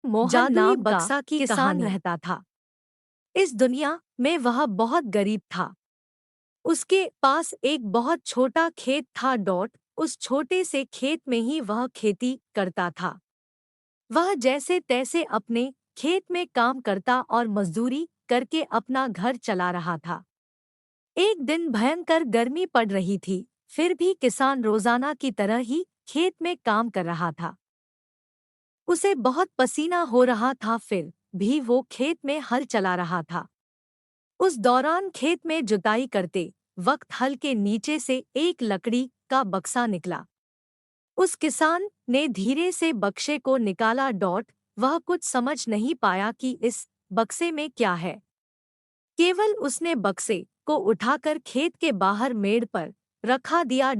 मोहन जादुई नाम का बक्सा की किसान कहानी। रहता था। इस दुनिया में वह बहुत गरीब था। उसके पास एक बहुत छोटा खेत था। उस छोटे से खेत में ही वह खेती करता था। वह जैसे तैसे अपने खेत में काम करता और मजदूरी करके अपना घर चला रहा था। एक दिन भयंकर गर्मी पड़ रही थी, फिर भी किसान रोजाना की तरह ही खेत में काम कर रहा था। उसे बहुत पसीना हो रहा था, फिर भी वो खेत में हल चला रहा था। उस दौरान खेत में जुताई करते वक्त हल के नीचे से एक लकड़ी का बक्सा निकला। उस किसान ने धीरे से बक्से को निकाला। वह कुछ समझ नहीं पाया कि इस बक्से में क्या है। केवल उसने बक्से को उठाकर खेत के बाहर मेड़ पर रखा दिया।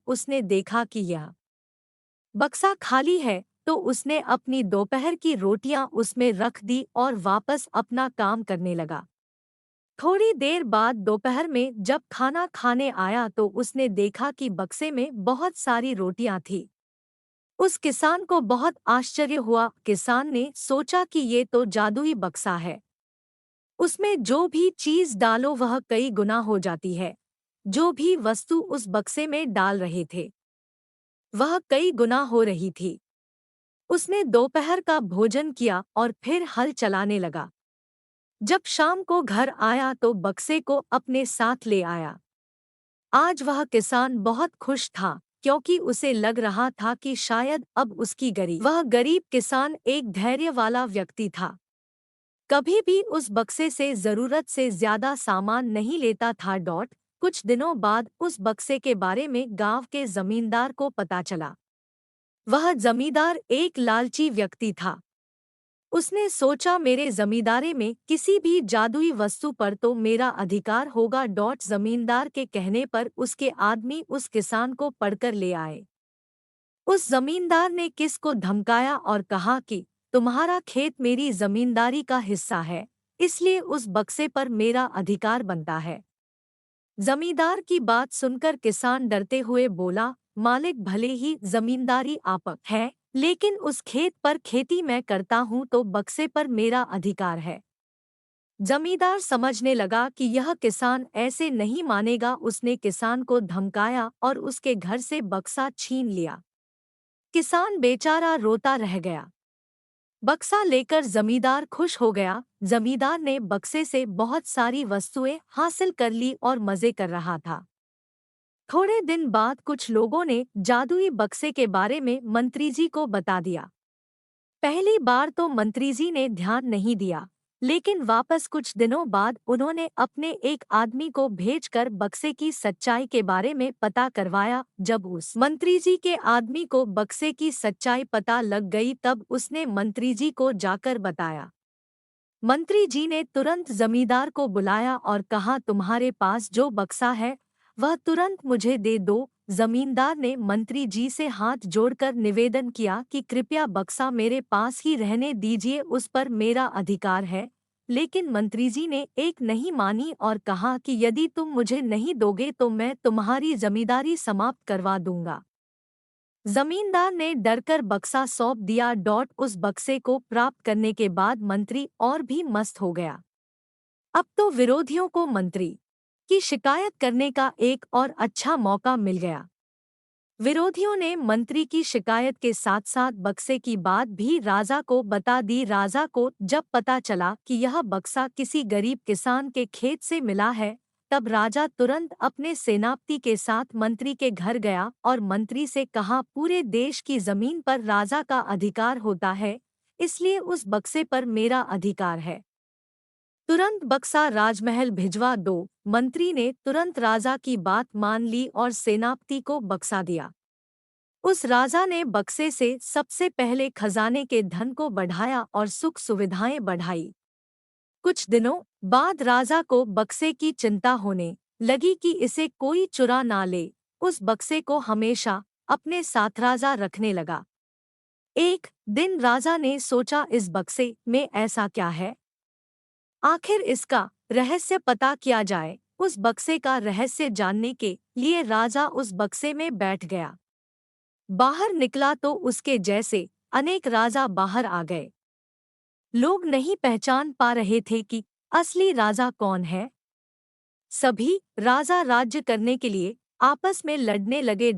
उसने देखा कि यह बक्सा खाली है, तो उसने अपनी दोपहर की रोटियां उसमें रख दी और वापस अपना काम करने लगा। थोड़ी देर बाद दोपहर में जब खाना खाने आया तो उसने देखा कि बक्से में बहुत सारी रोटियां थीं। उस किसान को बहुत आश्चर्य हुआ। किसान ने सोचा कि ये तो जादुई बक्सा है। उसमें जो भी चीज डालो वह कई गुना हो जाती है। जो भी वस्तु उस बक्से में डाल रहे थे वह कई गुना हो रही थी। उसने दोपहर का भोजन किया और फिर हल चलाने लगा। जब शाम को घर आया तो बक्से को अपने साथ ले आया। आज वह किसान बहुत खुश था, क्योंकि उसे लग रहा था कि शायद अब उसकी वह गरीब किसान एक धैर्य वाला व्यक्ति था। कभी भी उस बक्से से जरूरत से ज्यादा सामान नहीं लेता था। कुछ दिनों बाद उस बक्से के बारे में गांव के जमींदार को पता चला। वह जमींदार एक लालची व्यक्ति था। उसने सोचा, मेरे जमींदारी में किसी भी जादुई वस्तु पर तो मेरा अधिकार होगा। जमींदार के कहने पर उसके आदमी उस किसान को पकड़कर ले आए। उस जमींदार ने को धमकाया और कहा कि तुम्हारा खेत मेरी जमींदारी का हिस्सा है, इसलिए उस बक्से पर मेरा अधिकार बनता है। जमींदार की बात सुनकर किसान डरते हुए बोला, मालिक भले ही जमींदारी आप है, लेकिन उस खेत पर खेती मैं करता हूँ तो बक्से पर मेरा अधिकार है। जमींदार समझने लगा कि यह किसान ऐसे नहीं मानेगा। उसने किसान को धमकाया और उसके घर से बक्सा छीन लिया। किसान बेचारा रोता रह गया। बक्सा लेकर जमींदार खुश हो गया। जमींदार ने बक्से से बहुत सारी वस्तुएं हासिल कर ली और मजे कर रहा था। थोड़े दिन बाद कुछ लोगों ने जादुई बक्से के बारे में मंत्री जी को बता दिया। पहली बार तो मंत्री जी ने ध्यान नहीं दिया, लेकिन वापस कुछ दिनों बाद उन्होंने अपने एक आदमी को भेजकर बक्से की सच्चाई के बारे में पता करवाया। जब उस मंत्री जी के आदमी को बक्से की सच्चाई पता लग गई तब उसने मंत्री जी को जाकर बताया। मंत्री जी ने तुरंत जमींदार को बुलाया और कहा, तुम्हारे पास जो बक्सा है वह तुरंत मुझे दे दो। जमींदार ने मंत्री जी से हाथ जोड़कर निवेदन किया कि कृपया बक्सा मेरे पास ही रहने दीजिए, उस पर मेरा अधिकार है। लेकिन मंत्री जी ने एक नहीं मानी और कहा कि यदि तुम मुझे नहीं दोगे तो मैं तुम्हारी जमींदारी समाप्त करवा दूंगा। जमींदार ने डरकर बक्सा सौंप दिया। उस बक्से को प्राप्त करने के बाद मंत्री और भी मस्त हो गया। अब तो विरोधियों को मंत्री की शिकायत करने का एक और अच्छा मौका मिल गया। विरोधियों ने मंत्री की शिकायत के साथ साथ बक्से की बात भी राजा को बता दी। राजा को जब पता चला कि यह बक्सा किसी गरीब किसान के खेत से मिला है, तब राजा तुरंत अपने सेनापति के साथ मंत्री के घर गया और मंत्री से कहा, पूरे देश की जमीन पर राजा का अधिकार होता है, इसलिए उस बक्से पर मेरा अधिकार है। तुरंत बक्सा राजमहल भिजवा दो। मंत्री ने तुरंत राजा की बात मान ली और सेनापति को बक्सा दिया। उस राजा ने बक्से से सबसे पहले खजाने के धन को बढ़ाया और सुख सुविधाएं बढ़ाई। कुछ दिनों बाद राजा को बक्से की चिंता होने लगी कि इसे कोई चुरा ना ले। उस बक्से को हमेशा अपने साथ राजा रखने लगा। एक दिन राजा ने सोचा, इस बक्से में ऐसा क्या है, आखिर इसका रहस्य पता किया जाए। उस बक्से का रहस्य जानने के लिए राजा उस बक्से में बैठ गया। बाहर निकला तो उसके जैसे अनेक राजा बाहर आ गए। लोग नहीं पहचान पा रहे थे कि असली राजा कौन है। सभी राजा राज्य करने के लिए आपस में लड़ने लगे।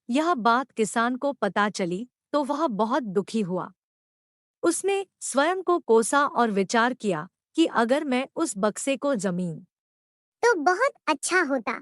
यह बात किसान को पता चली तो वह बहुत दुखी हुआ। उसने स्वयं को कोसा और विचार किया कि अगर मैं उस बक्से को जमीन तो बहुत अच्छा होता।